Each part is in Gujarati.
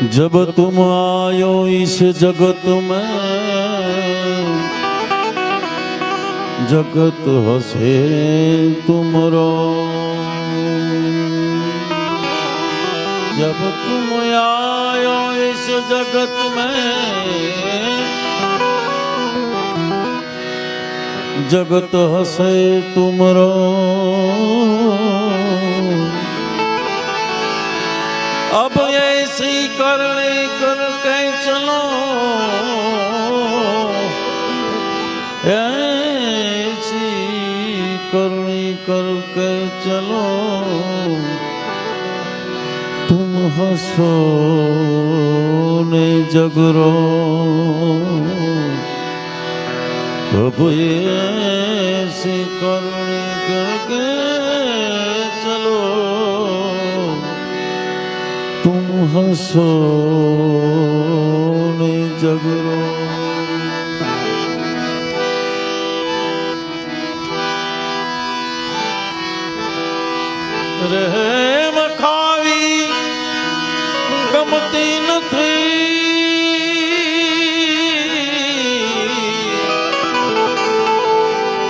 जब तुम आयो इस जगत में जगत हसे तुमरो। जब तुम आयो इस जगत में जगत हसे तुमरो। अब ऐसी करने करके चलो, ऐसी करनी करके चलो, तुम हंसो ने जगरो। अब ऐसी करनी करके चलो, तुम हंसो ने जगरो। रेम खावी गमती नथी,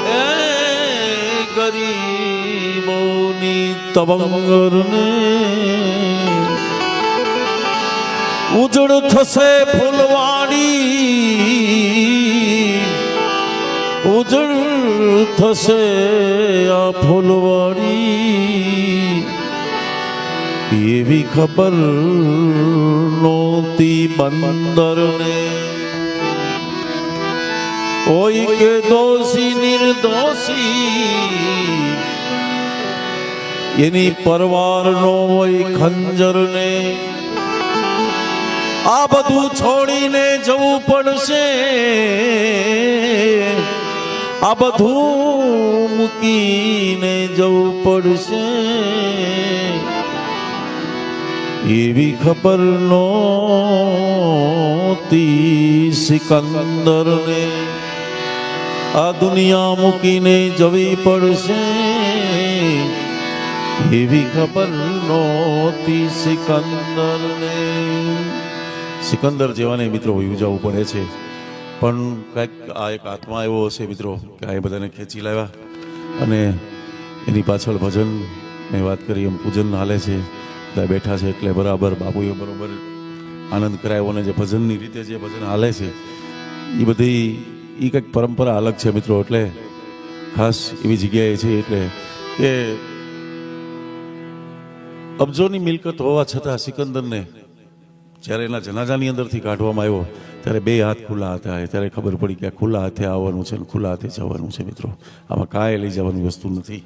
ए गरीबोनी तवंगर ने उजड़ थसे फूलवाड़ी, उजड़ थसे आ फूलवाड़ी। ये भी खबर नोती बंदर ने, ओई के दोषी निर्दोषी एनी परवार नो वही खंजर ने। आ बधु छोड़ीने जवू पड़शे, आ बधु मूकीने जवू पड़शे। एवी खबर नोती सिकंदर ने, आ दुनिया मूकीने जवी पड़शे। एवी खबर नोती सिकंदर ने। સિકંદર જેવાને મિત્રો યોજાવું પડે છે, પણ કંઈક આ એક આત્મા એવો હશે મિત્રો કે આ બધાને ખેંચી લાવ્યા અને એની પાછળ ભજન મેં વાત કરી એમ પૂજન હાલે છે, બધા બેઠા છે એટલે બરાબર બાપુએ બરાબર આનંદ કરાવ્યો અને જે ભજનની રીતે જે ભજન હાલે છે એ બધી એ કંઈક પરંપરા અલગ છે મિત્રો. એટલે ખાસ એવી જગ્યાએ છે એટલે કે અબજોની મિલકત હોવા છતાં સિકંદરને જ્યારે એના જનાજાની અંદરથી કાઢવામાં આવ્યો ત્યારે બે હાથ ખુલ્લા હતા. ત્યારે ખબર પડી કે આ ખુલ્લા હાથે આવવાનું છે અને ખુલ્લા હાથે જવાનું છે મિત્રો. આમાં કાંઈ લઈ જવાની વસ્તુ નથી.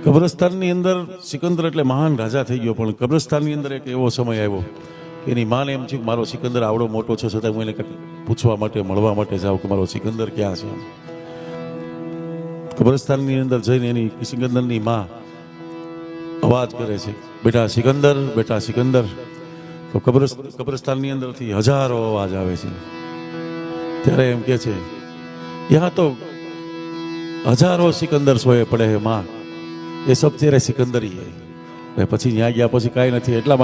કબ્રસ્તાનની અંદર સિકંદર એટલે મહાન રાજા થઈ ગયો, પણ કબ્રસ્તાનની અંદર એક એવો સમય આવ્યો કે એની માને એમ થયું કે મારો સિકંદર આવડો મોટો છે છતાં હું એને કંઈક પૂછવા માટે મળવા માટે જાઉં કે મારો સિકંદર ક્યાં છે. કબ્રસ્તાનની અંદર જઈને એની સિકંદરની માં અવાજ કરે છે, બેટા સિકંદર, બેટા સિકંદર. તો કબ્રસ્તાનની અંદરથી હજારો અવાજ આવે છે. ત્યારે એમ કે છે યહાં તો હજારો સિકંદર સોએ પડે હે માં, એ સબ તેરે સિકંદરી હે. પછી ત્યાં ગયા પછી કાંઈ નથી. એટલા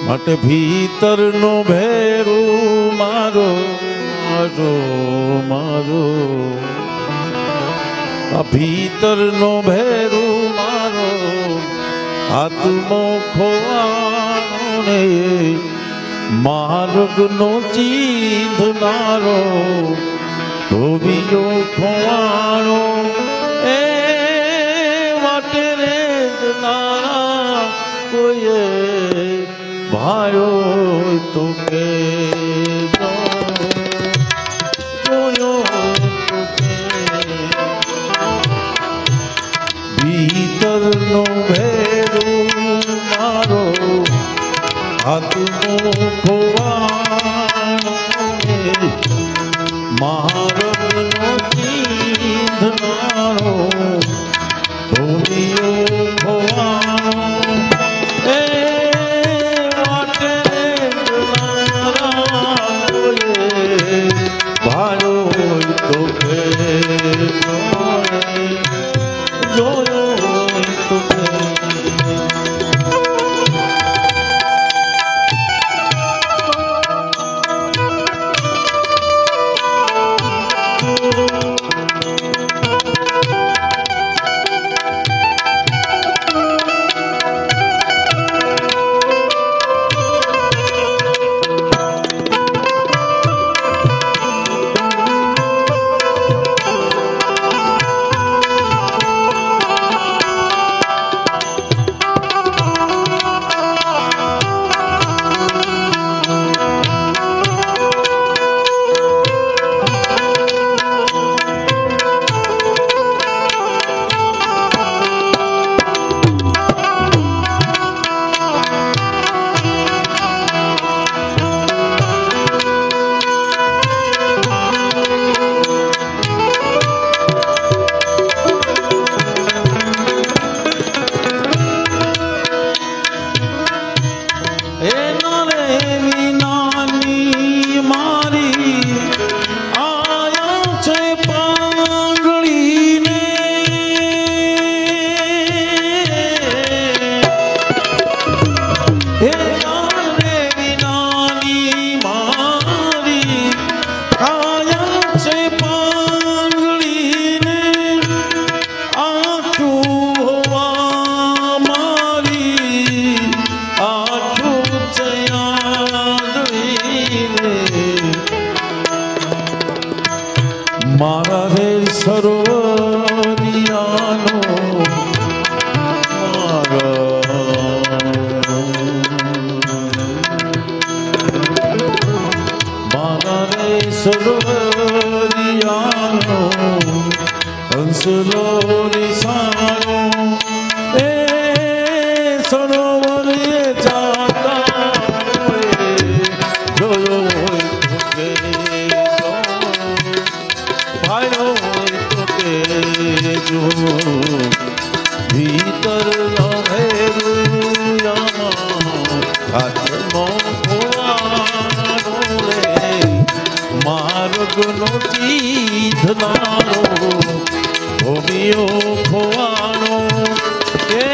માટે ભીતરનો ભેરો મારો મારો મારો, આ ભીતરનો ભેરો મારો આત્મો ખોવાનો ને માર્ગનો ચીંધનારો ધોબીયો ખોવાનો એ વાટે રે જનારા કોઈએ ભાયો તો કે જોયો ભીતર નો ભેરું મારો આત્મો ખોવાનો માર્ગનો ચીંધનારો ધોબીઓ ખોવાનો એ વાટે ભારો તો જોયો તો મારા રે સરોવરિયાનો મારા રે સરોવરિયાનો હંસલો નિશાનો એ સરોવરે જાતા જોયો ભીતર આત્મો ખોવાનો રે માર્ગનો ચીધનારો ભોમિયો ખોવાનો એ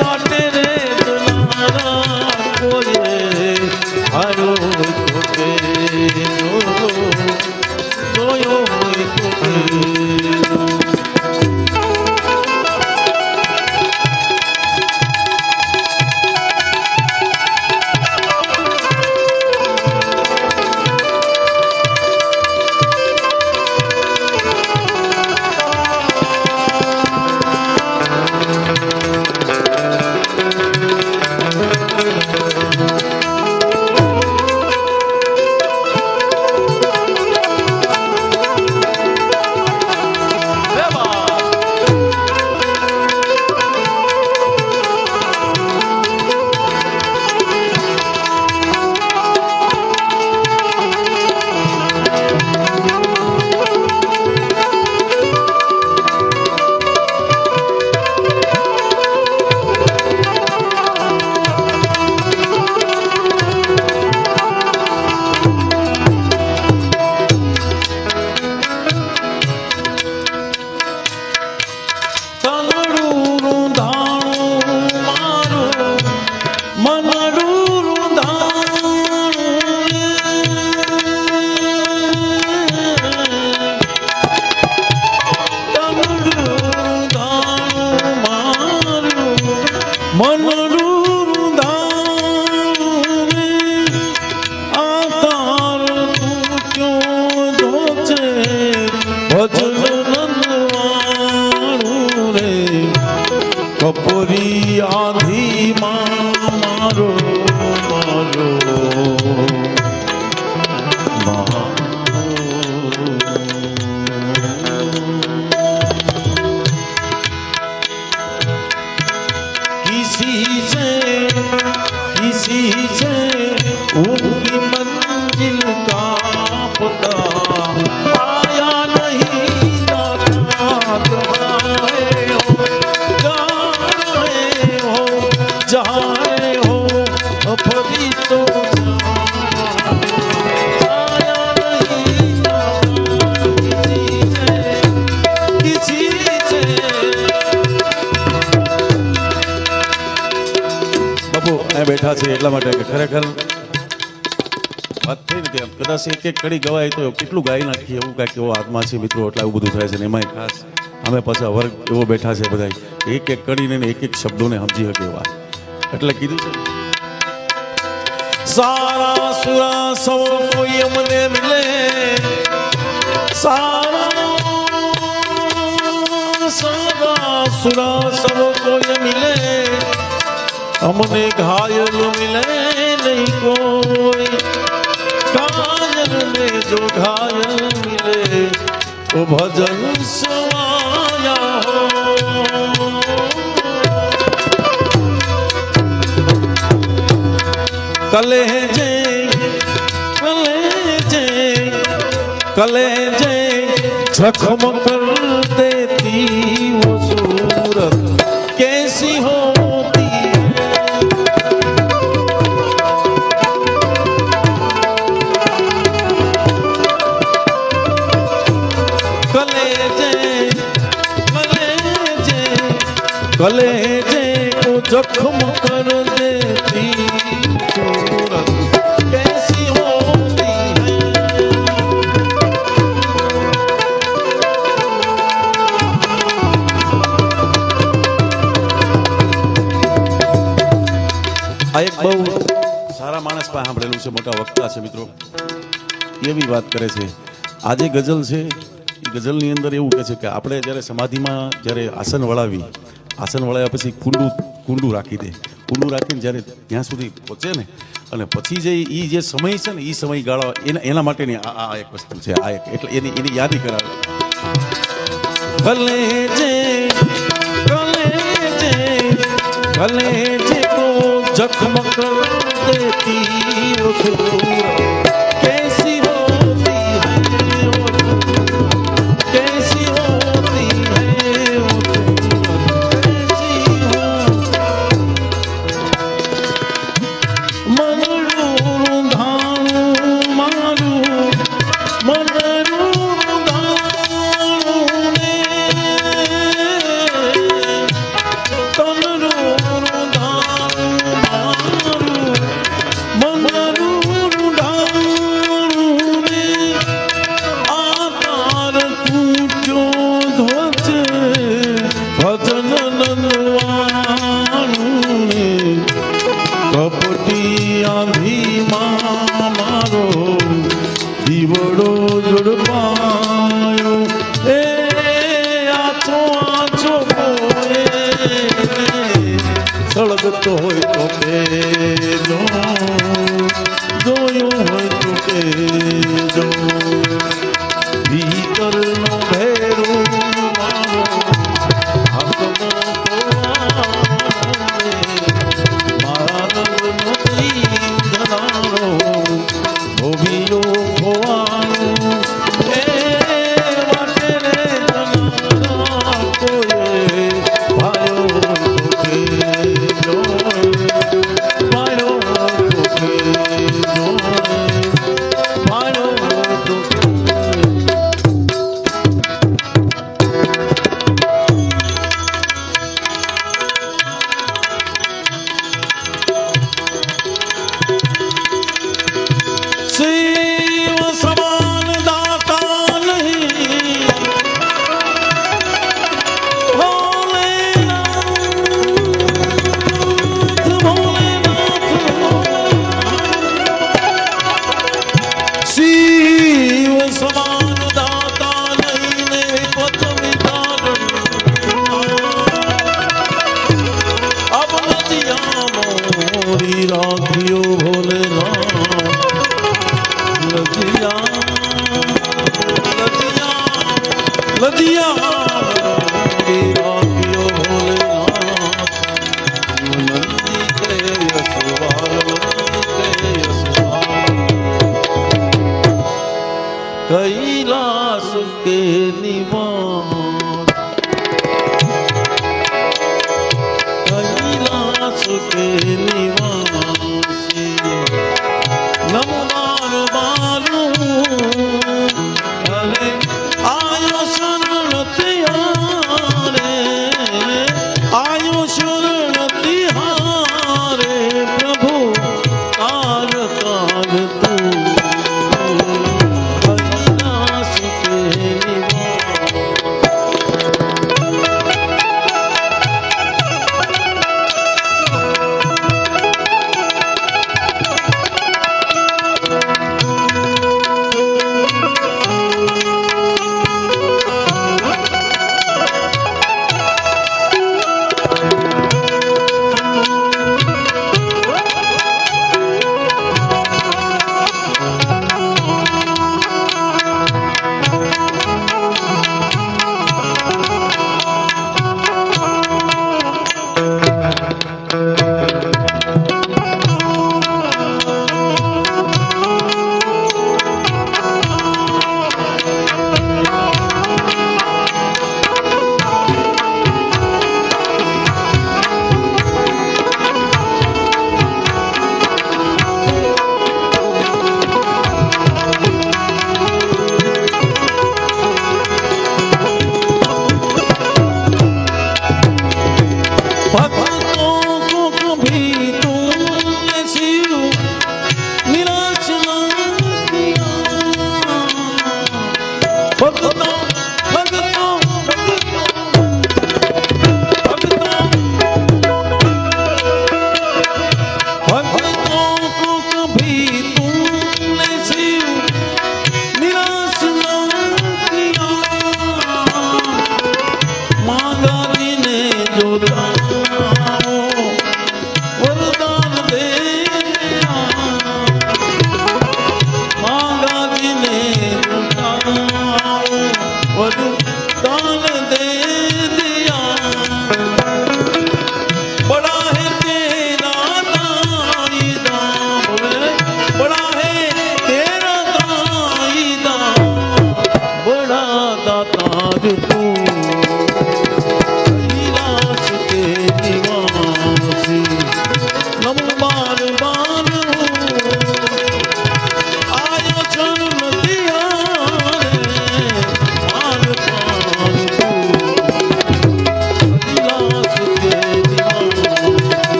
માટે રે જનારા કોઈએ આવ્યો તો જોયો તો કપરી આધી મારો મારો किसी से उनकी मंजिल का पता आया नहीं जाए हो फरी तो आया नहीं किसी से બાપુ અહીંયા બેઠા છે એટલા માટે કે ખરેખર વાત થઈ ને ત્યાં કદાચ એક કડી ગવાય તો કેટલું ગાઈ નાખીએ એવું કાંઈક એવો આત્મા છે મિત્રો એટલે આવું બધું થાય છે ને એમાંય ખાસ અમે પાછા વર્ગ એવો બેઠા છે બધા એક કડીને એક શબ્દોને સમજી શકે એવા એટલે કીધું છે સારા સુરા સૌ કોઈ અમને મિલે સારા સુરા સૌ કોઈ મિલે हमने घायल मिले नहीं कोई घायल में जो घायल मिले वो भजन समाया हो कलेजे कलेजे कलेजे जख्म कर देती वो सूरत कैसी हो कलेजे को जख्म कर देती सूरत कैसी होती है આ એક બહુ સારા માણસ પાસે સાંભળેલું છે મોટા વક્તા છે મિત્રો એવી વાત કરે છે આજે ગઝલ છે એ ગઝલની અંદર એવું કહે છે કે આપણે જ્યારે સમાધિમાં જ્યારે આસન વળાવ્યા પછી કુંડું રાખી દે કુંડું રાખીને જ્યારે ત્યાં સુધી પહોંચે ને અને પછી જે સમય છે ને એ સમયગાળો એના માટેની આ એક વસ્તુ છે આ એક એટલે એની યાદી કરાવે કલેજે કલેજે કલેજે કો જખ્મ કર દેતી वो सूरत कैसी होती है वो कैसी होती है वो દીવડો જડપાયો એ આછો આછો સળગતો હોય તો કેજો જોયું હોય તો કેજો ભીતરનો ભેરું મારો હાથનો મારા રંગનો ધનારો ભોગીઓ કોઈ ભાયો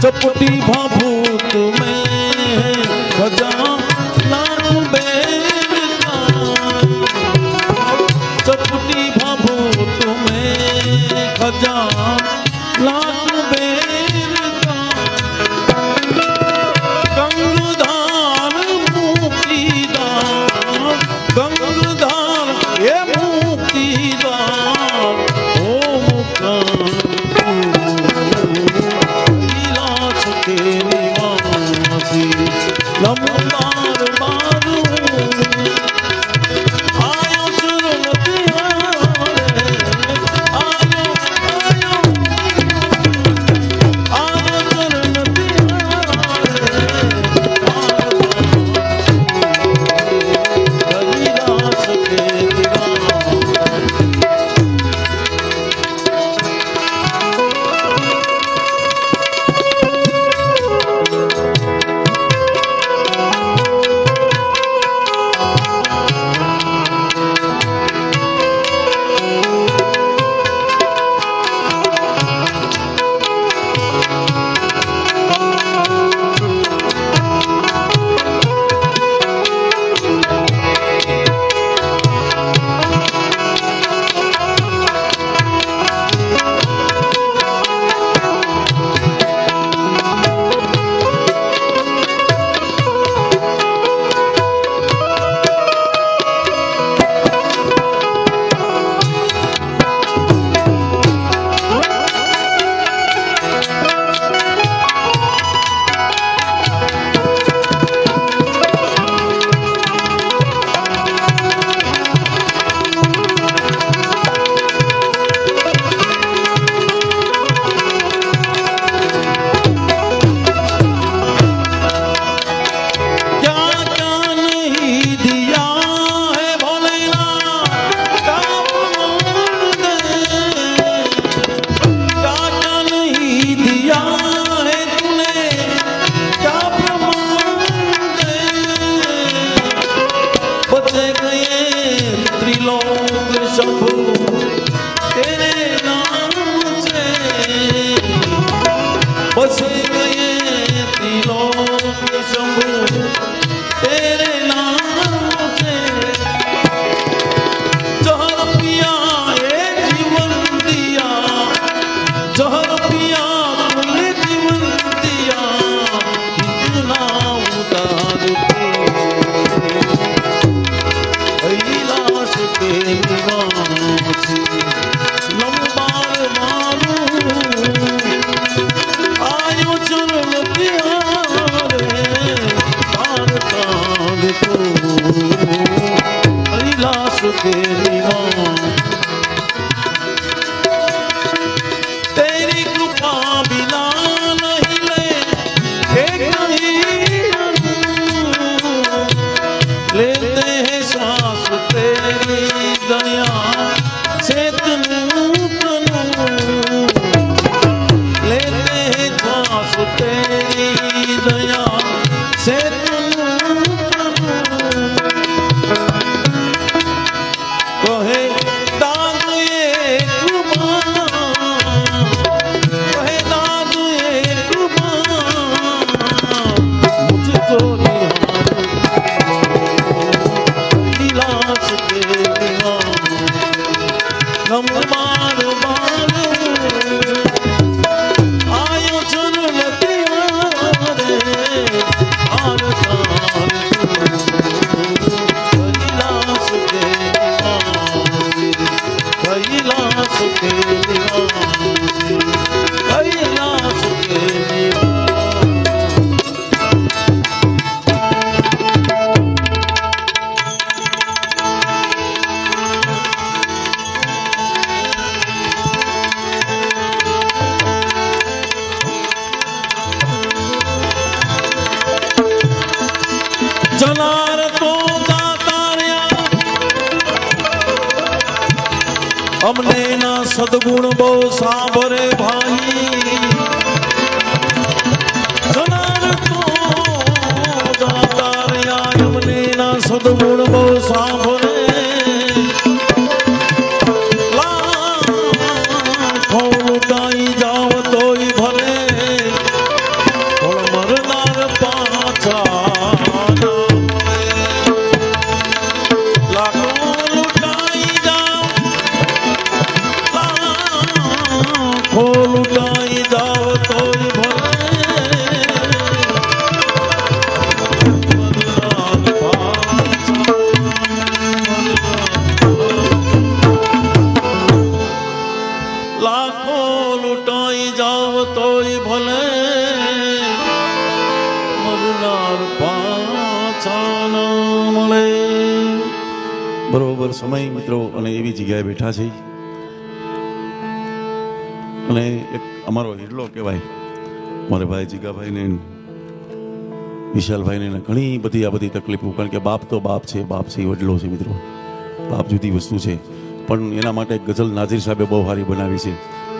चपटी भाभूत में खजाना बेरता, चपटी भाभूत में खजाना बेरता, गंगधार मुक्तिदार, गंगधार ये मुक्तिदार ओम लंबार मारू आयो सुरमती हारे आयो आयो आयो सुरमती हारे हरिदास के बस गए त्रिलोक शंभु तेरे नाम से, जहर पिया ये जीवन दिया, जहर पिया तुमने जीवन दिया, कितना उदार तू અમને ના સદગુણ બહુ સાંભળે ભાઈ જનાર તો દાતા રહ્યા અમને ના સદગુણ બહુ સાંભળે લાખો લૂંટાઈ જાવ તોય ભલે મરનાર પાછા લૂંટાઈ જાવ તોય ભલે લાખો લૂંટાઈ જાવ તોય ભલે મરનાર પાછા ન મળે. બરોબર સમય મિત્રો અને એવી જગ્યાએ બેઠા છે અને એક અમારો હિરલો કહેવાય મારે ભાઈ જીગાભાઈને વિશાલભાઈને ઘણી બધી આ બધી તકલીફો કારણ કે બાપ તો બાપ છે વડલો છે મિત્રો બાપ જુદી વસ્તુ છે પણ એના માટે એક ગઝલ નાઝીર સાહેબે બહુ સારી બનાવી છે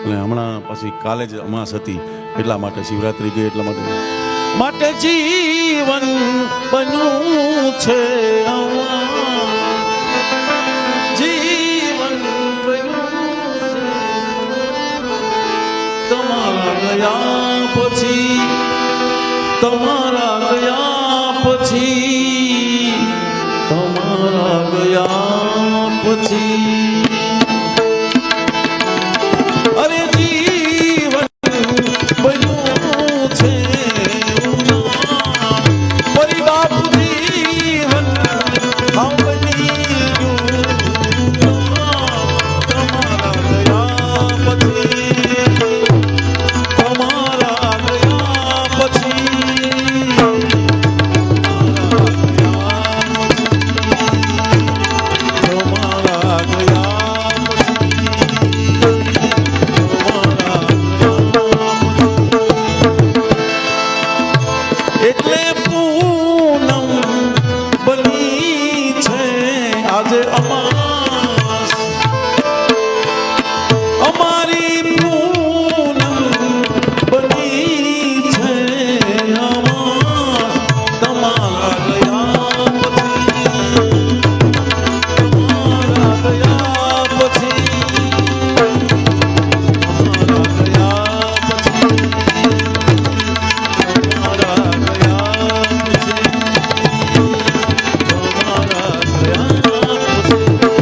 અને હમણાં પછી કાલે જ અમાસ હતી એટલા માટે શિવરાત્રી ગઈ એટલા માટે જીવન બન્યું છે તમારા ગયા પછી તમારા ગયા પછી તમારા ગયા પછી અરે જીવન બન્યું છે ફરી બાપ જીવન આવની તમારા ગયા પછી એટલે પૂનમ બની છે આજે અમાસ અમારી પૂનમ બની છે અમાસ તમારા ગયા પછી તમારા ગયા પછી તમારા ગયા પછી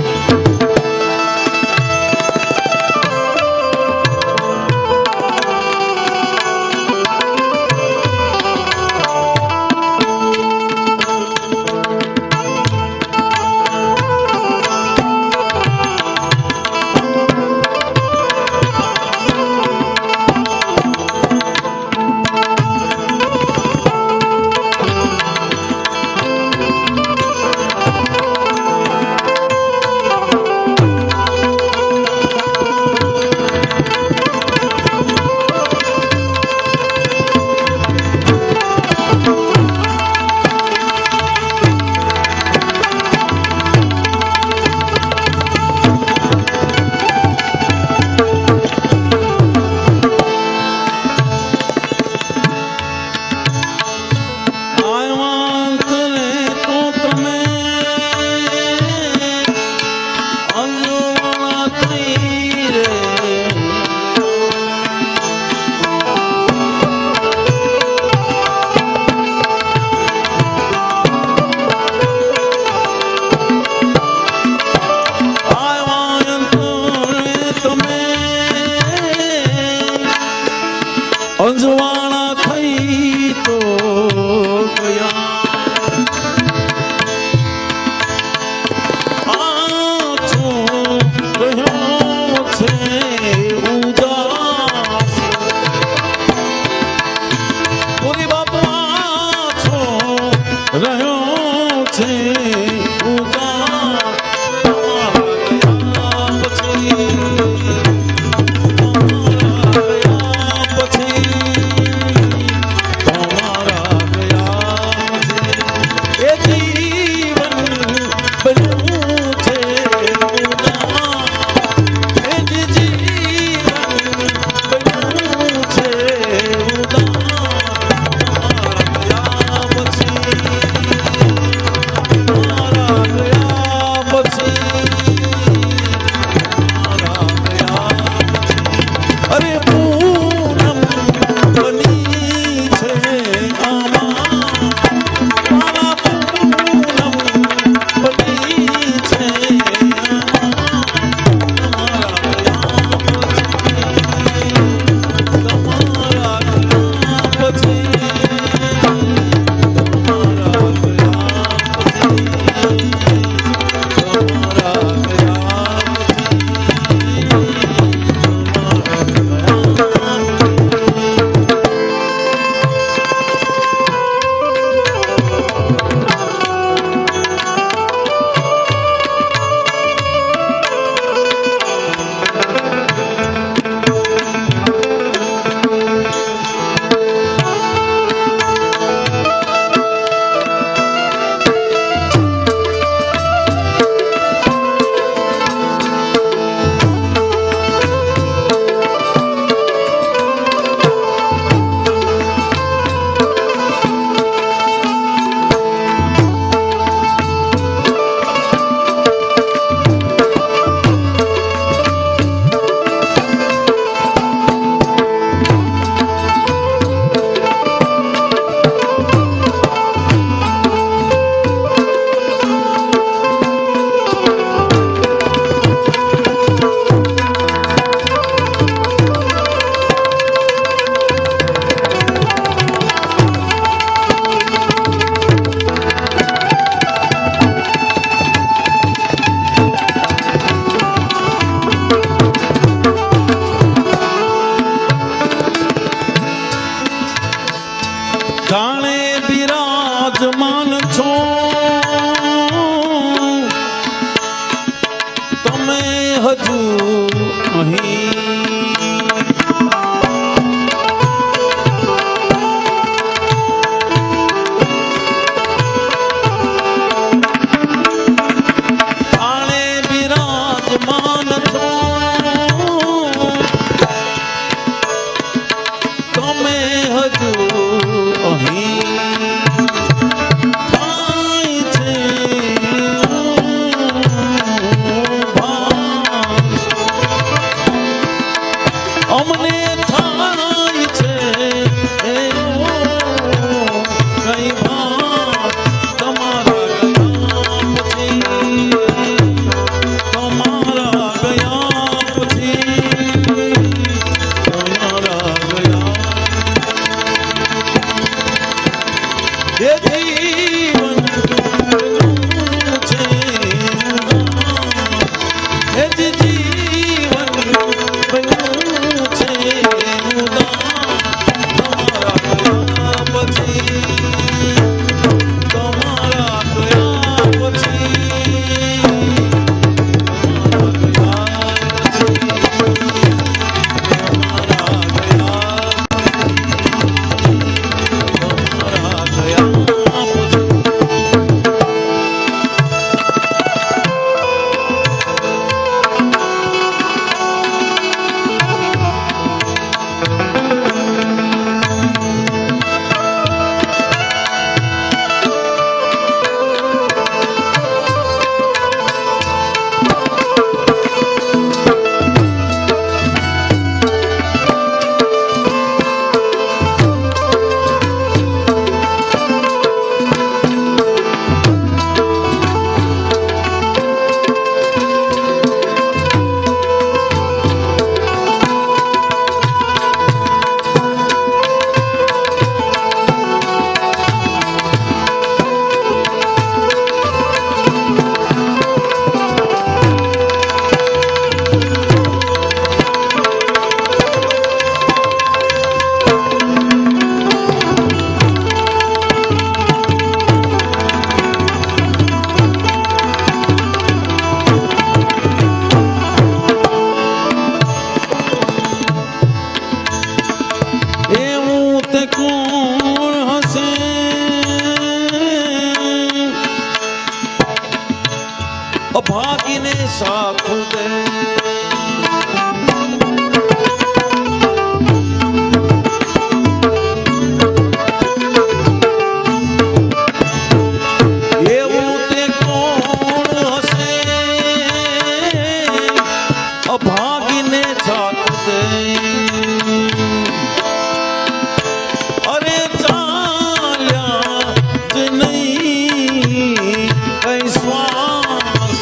ભાગીને સાથ દે એવું તે કોણ હશે ભાગીને સાથ દે અરે ચાલ્યા જ નહીં કઈ શ્વાસ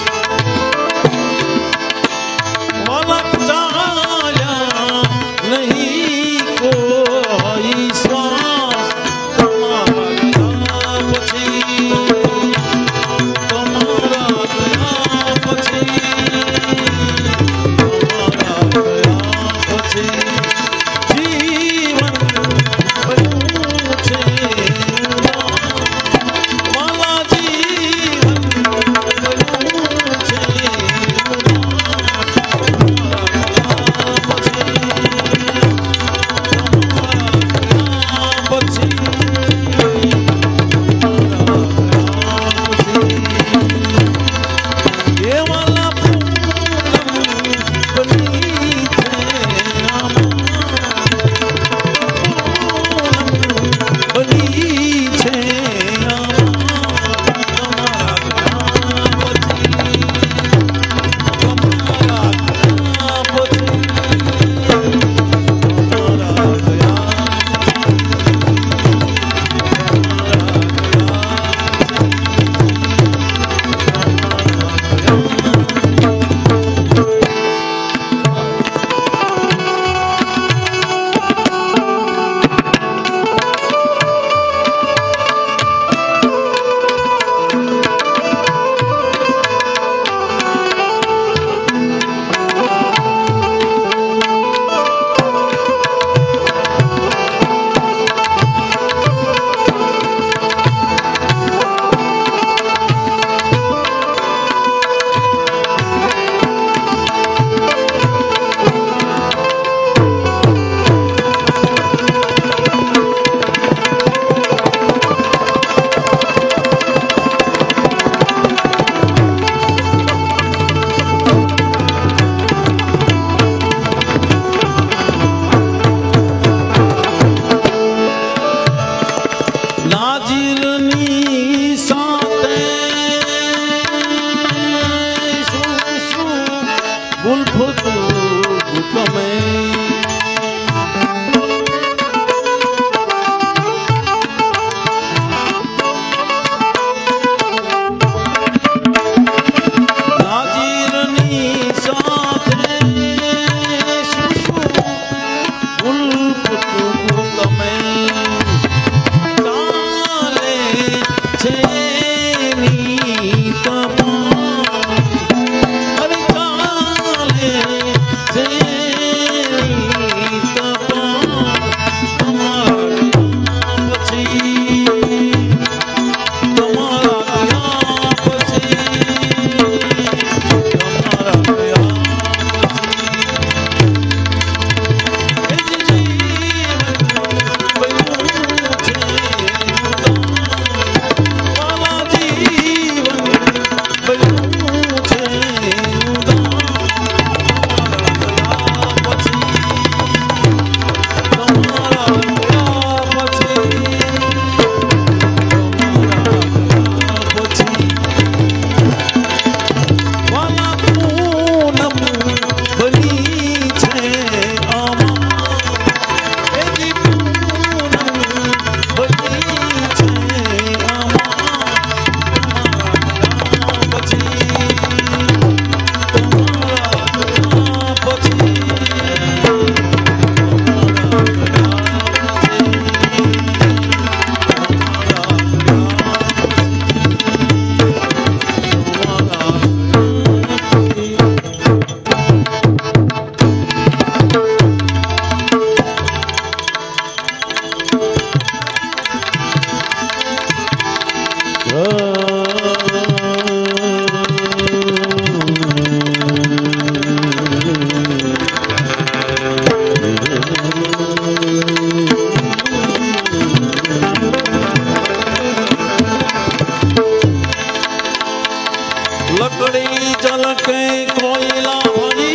लकड़ी जल के कोयला भरी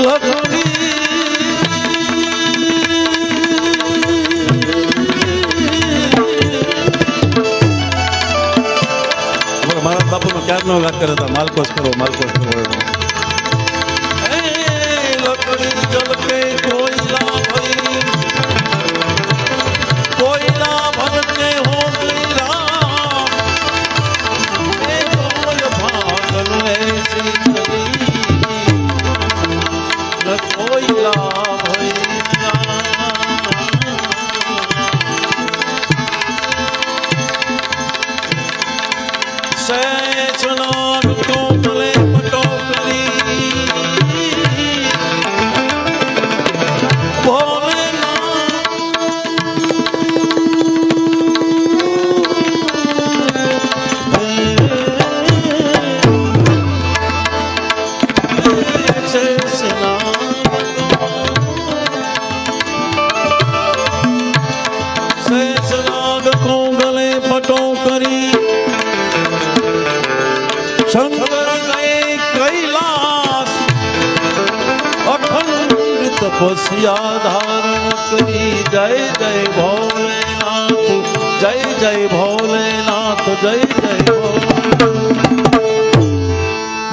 लकड़ी મારા બાપુ નો ક્યારનો વાત કરે હતા માલકોસ કરો लकड़ी जल के कोयला भरी कोयला भरने हो गया भागन ऐसी न कोयला भैया सैचनार को गले पटोकरी शंकर गए कैलाश अखंड तपस्या धारण करी जय जय भोलेनाथ जय जय भोलेनाथ जय जय भोलेनाथ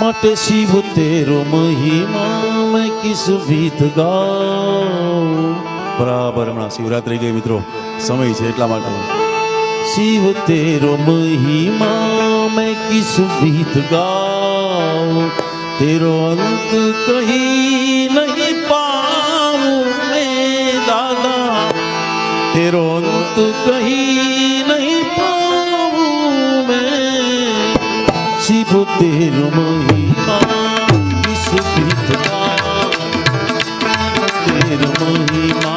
मत शिव तेरो महिमा मैं किस गीत गाऊं बराबर हमारा शिवरात्रि गई मित्रों समय है એટલા માટે शिव तेरो महिमा मैं किस गीत गाऊं तेरो अंत कहीं नहीं पाऊं मैं दादा तेरो अंत कहीं नहीं पाऊं मैं शिव तेरो महिमा किस गीत गाऊं तेरो महिमा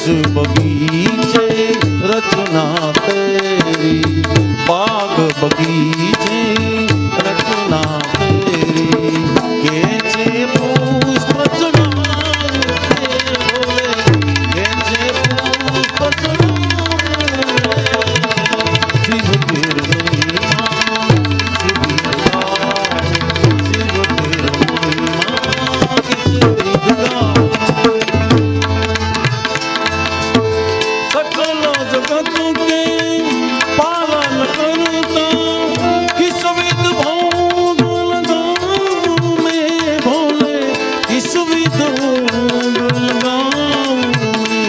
बगीचे रचना तेरी, बाग बगीचे रचना तेरी, कैसे पुष्प चढ़ाए बोले, कैसे पुष्प चढ़ाए, शिव तेर महिमा, शिव तेर महिमा, किस विधि सकल जगत के पालन करता, किस विध भोग लगाऊं मैं भोले, किस विध भोग लगाऊं मैं,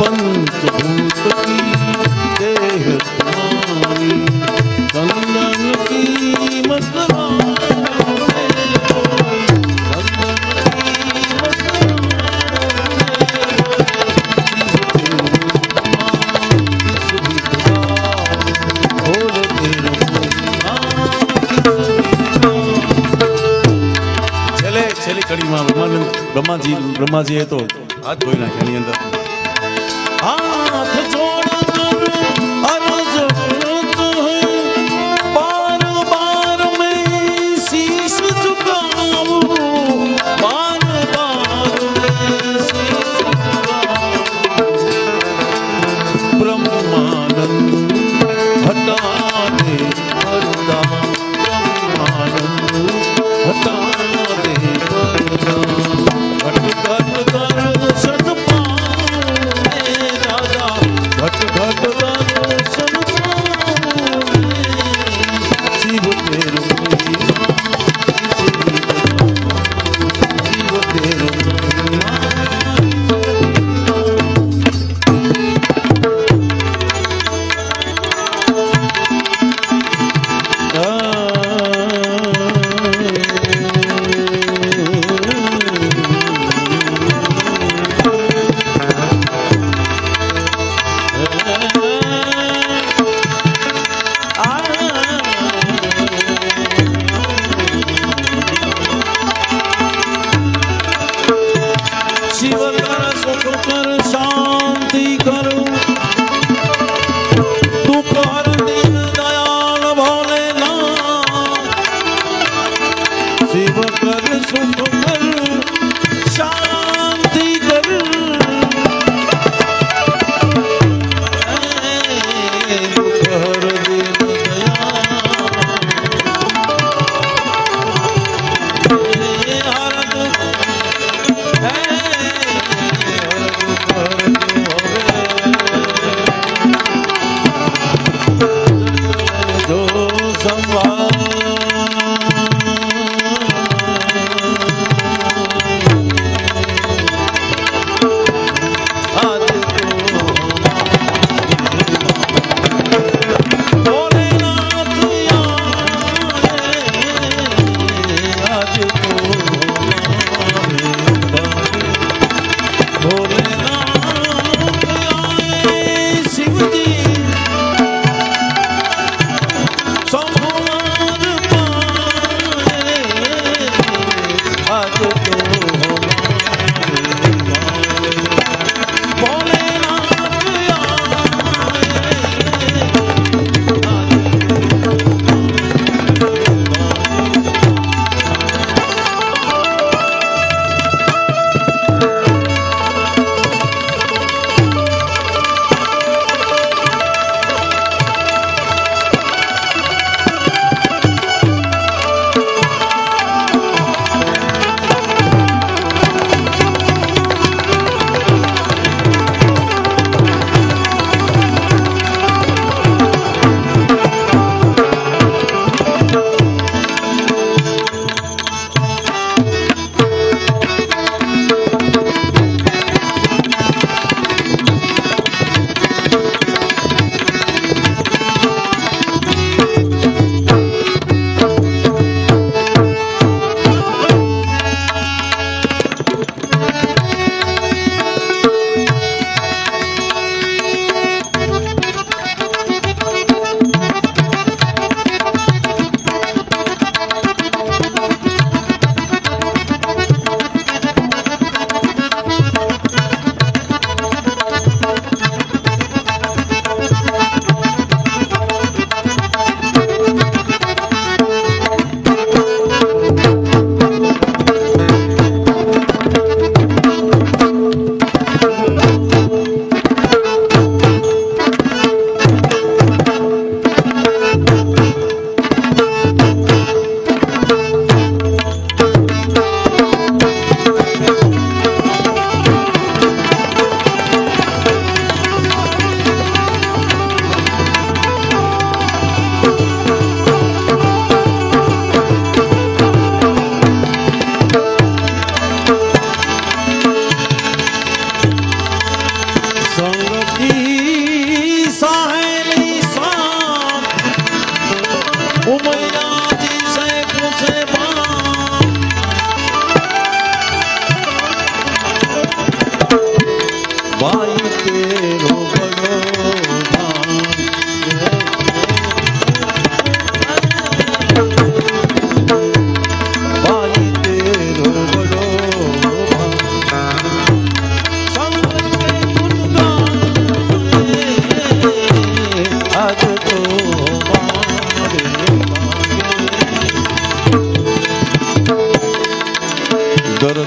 पंचभूत की देह तुम्हारी, चंदन की मस्तरा ब्रह्माजी है तो हाथ धोई नाखे एनी अंदर हाथ जोड़कर अर्ज करत है, बार बार मैं शीश झुकाऊं, बार बार मैं शीश झुकाऊं, ब्रह्मानंद हटा दे पर्दा, ब्रह्मानंद हटा दे पर्दा, घट घट दर्शन पाऊं मैं राजा, घट घट दर्शन पाऊं मैं, शिव तेर महिमा, शिव तेर महिमा। शिव कर सुख कर शांति कर, दुख हर दिन दयाल भोलेनाथ, शिव कर सुख कर शांति कर, दुख हर दिन दयाल, हर दुख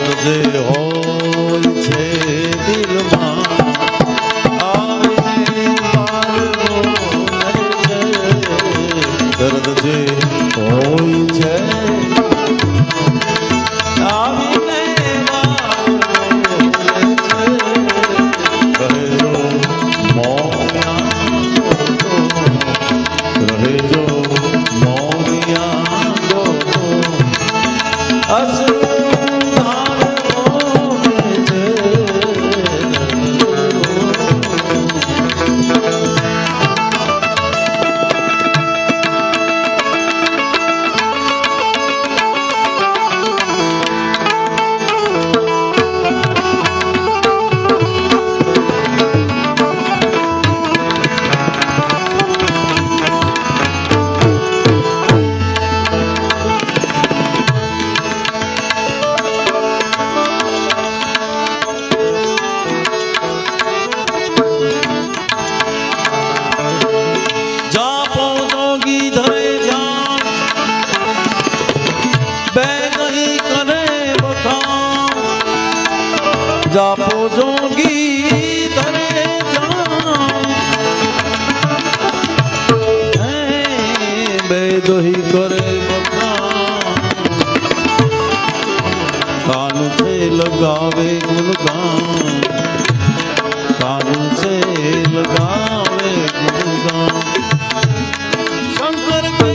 દર્દ જે હોય છે દિલમાં દર્દ જે હોય છે जापो जोगी धरे बेदोही करे कान से लगावे गुणगान कान से लगावे गुणगान शंकर के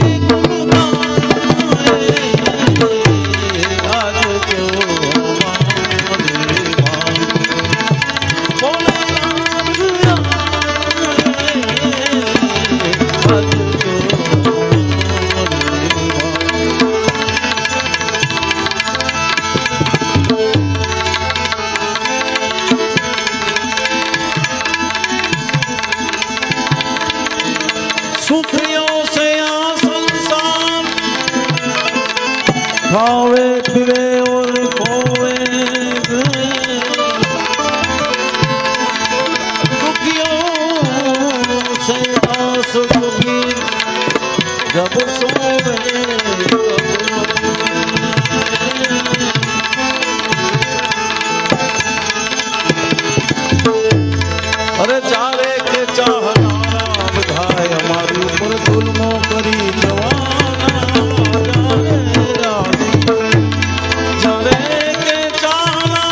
सुखियों से आ संसार खावे पीवे और खोवे दुखियों से आ सुखी जब सोवे अरे चारे के चाहना बधाए हमारी ऊपर जुल्मों करी जवाना चारे के चाहना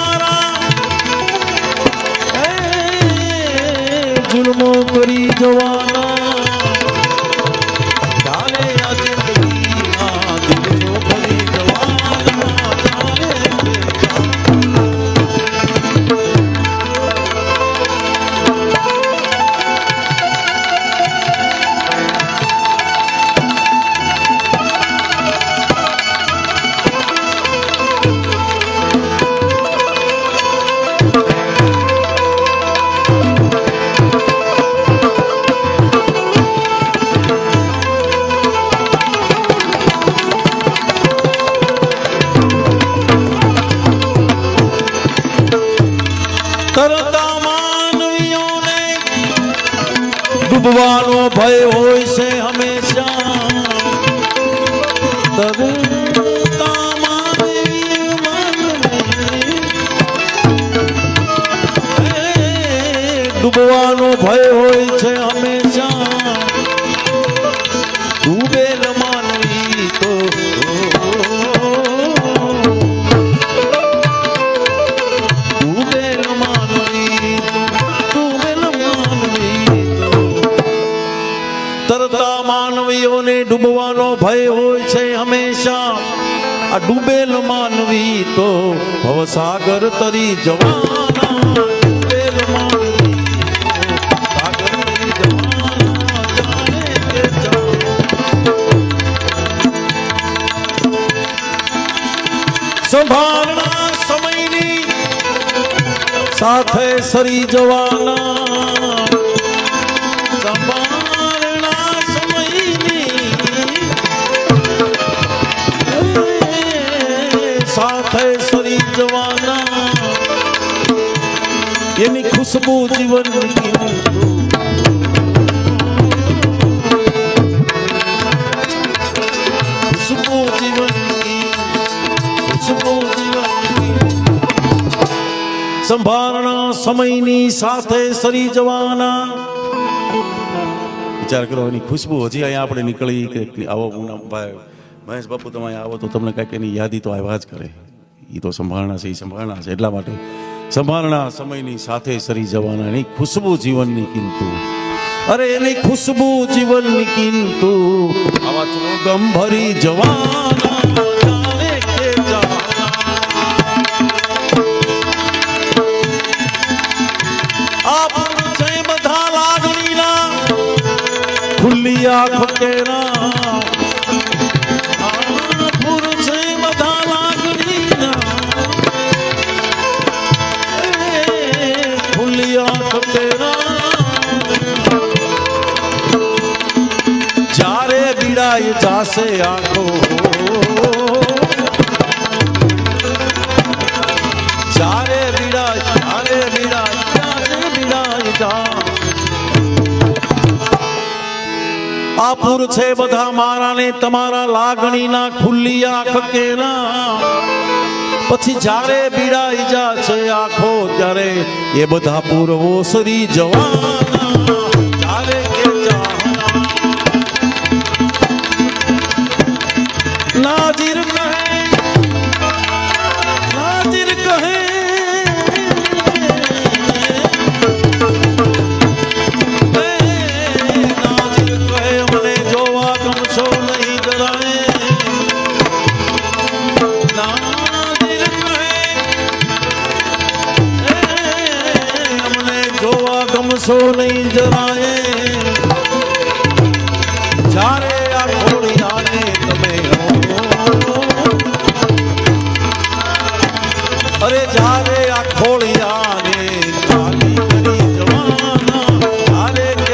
जुल्मों करी जवाना डाले या जिंदगी दिलों करी जवाना કરતા માનવીઓને ડૂબવાનો ભય હોય છે હંમેશા તરતા ડૂબવાનો ભય હોય છે હંમેશા ડૂબેલ માનવી તો તરતા માનવીઓને ડૂબવાનો ભય હોય છે હંમેશા આ ડૂબેલ માનવી તો ભવસાગર તરી જવાના ડૂબેલ માનવી સાગર તરી જવાના જાણે કે સંભાળના સમયની સાથે સરી જવાના સાથે સરી જવાના એની ખુશ્બુ જીવનની ખુશ્બુ જીવનની ખુશ્બુ જીવનની સંભારણા સમયની સાથે સરી જવાના. વિચાર કરો, એની ખુશ્બુ હજી અહીંયા આપણે નીકળી કે આવો ભાઈ મહેશ બાપુ તમે અહીંયા આવો તો તમને કાંઈક એની યાદી તો આવ્યા જ કરે. એ તો સંભારણા છે, એ સંભારણા છે. એટલા માટે સંભારણા સમયની સાથે સરી જવાના. એની ખુશ્બુ જીવનની કિંતુ, અરે એની ખુશ્બુ જીવનની કિંતુ, આવા ચોગમ ભરી જવાના. ખુલ્લી આંખ કેરા પુરુષ બધા લાગણીના, ખુલ્લી આંખ કેરા જ્યારે બીડાઈ જાશે આંખો, જ્યારે બીડાઈ જા આ પુર છે બધા મારા ને તમારા લાગણીના. ખુલ્લી આંખ કેરા પછી જ્યારે બીડાઈ જા છે આંખો, ત્યારે એ બધા પૂરવો સરી જવાના. ત્યારે કે નાજીર કહે, નાજીર કહે ગમશો નહીં જરાય, જ્યારે આ ખોડિયાને તમે અરે જ્યારે આ ખોડિયાને ખાલી કરી જવાના. જ્યારે કે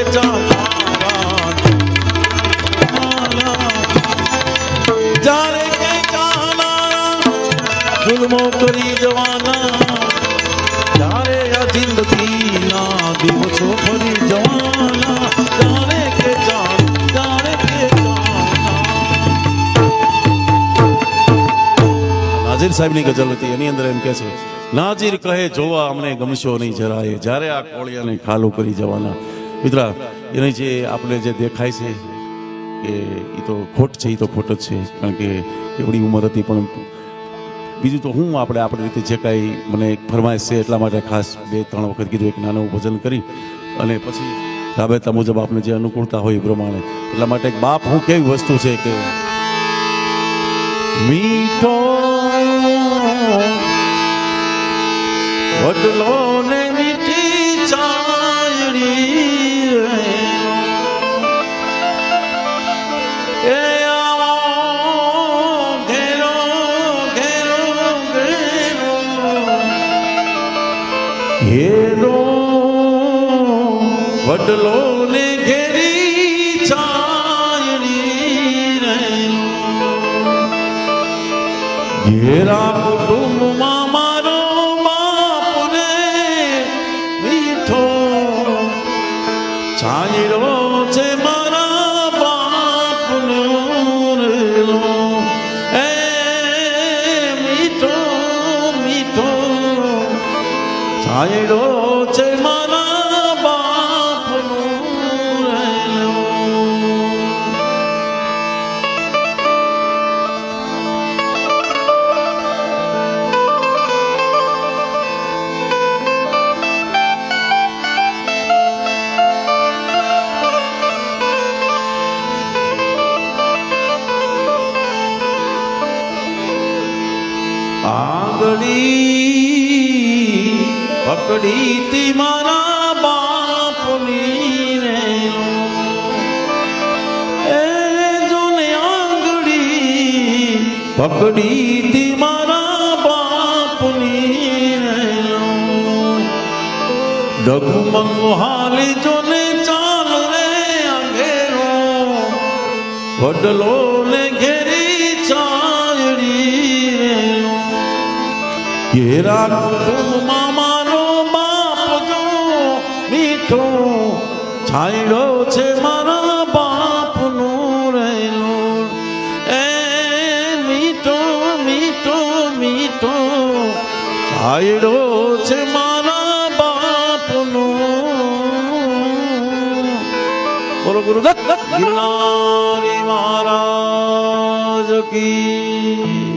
જ્યારે કે જાના જુલ્મો કરી જવાના. જ્યારે આ જિંદગીના દિવસો ફરી જવાના. જાણે કે જાણે કે નાજીર સાહેબની ગઝલ હતી, એની અંદર એમ કે છે, નાજીર કહે જોવા અમને ગમશો નહીં જરાય, જ્યારે આ કોળિયાને ખાલું કરી જવાના. મિત્રા, એની જે આપણે જે દેખાય છે કે એ તો ખોટ છે, એ તો ખોટ જ છે. કારણ કે એવડી ઉંમર હતી, પણ બીજું તો હું આપણી રીતે જે કાંઈ મને એક ફરમાઈશ છે એટલા માટે ખાસ 2-3 વખત કીધું, એક નાનું ભજન કરી અને પછી રાબેતા મુજબ આપણે જે અનુકૂળતા હોય એ પ્રમાણે. એટલા માટે એક બાપ હું કેવી વસ્તુ છે કે મીઠો વડલો ને મીઠી ચાયડી હેરો વડલો ને ઘેરી ચાયડી રહેલો, ઘેરા કુટુંબમાં મારો બાપ રે મીઠો છાયડો છે મારા બાપનો રેલો. એ મીઠો મીઠો છાયડો છે મારા બાપનો રહેલો. આંગળી પકડી તી મારા બાપની રેલો, એ જોને આંગળી પકડી તી મારા બાપની રેલો. ડગમગ હાલી જોને ચાલ રે અંગેરો, વડલો ને ઘેરી ચાયડી રેલો. ઘેરા કુટુંબમાં મારો બાપ જો મીઠો છાયડો છે મારા બાપનો રહેલો. એ મીઠો મીઠો મીઠો આયડો છે મારા બાપનો. બોલો ગુરુદત્ત ગિરનારી મહારાજ કી.